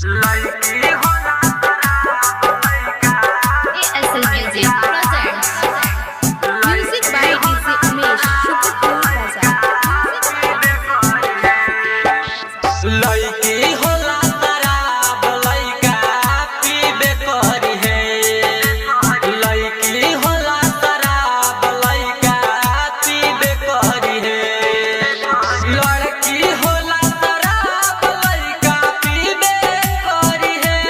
लड़की होला खराब लइका ASL Music presents music by DJ Umesh, Shukipur Bazaar. लड़की होला खराब लइका पीबे करी है। लड़की होला खराब लइका पीबे करी है। लड़की होला खराब लइका पीबे करी है।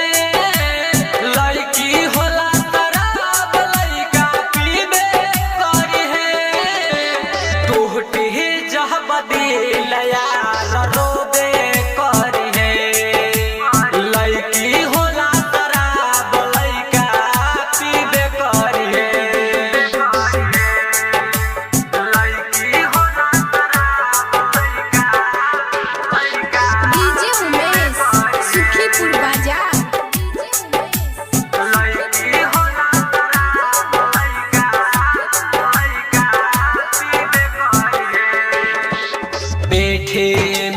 लड़की होला खराब लइका पीबे करी है। टूटी जब दिल यार रोबे करी है। लड़की होला खराब लइका पीबे करी है। लड़की होला खराब लइका DJ Umesh, Shukipur Bazaar. लड़की होला खराब लइका पीबे करी है। मीठी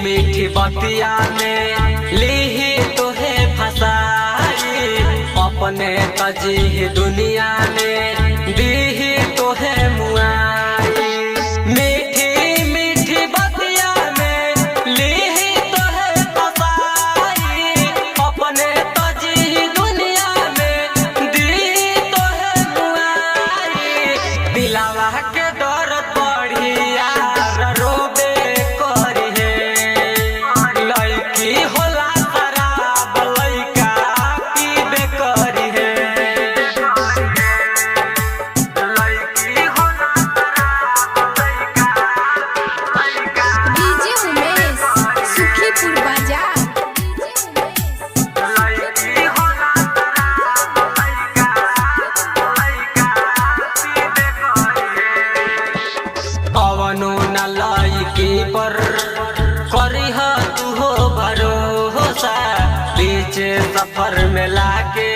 मीठी बतिया में लीही तोहे फसाई। अपने तजी दुनिया में दीही तोहे मुआई। मीठी मीठी बतिया में लीही तोहे फसाई। अपने तजी दुनिया में दीही तोहे मुआई। दिलावा के दर्द बढ़िया रोबे करी है। लड़की होला खराब लइका पीबे करी है। लड़की होला खराब लइका DJ Umesh, Shukipur Bazaar. लड़की होला खराब लइका पीबे करी है। कवनो न लड़की पर करिह तू हो भरोसा। बीच सफर में लाके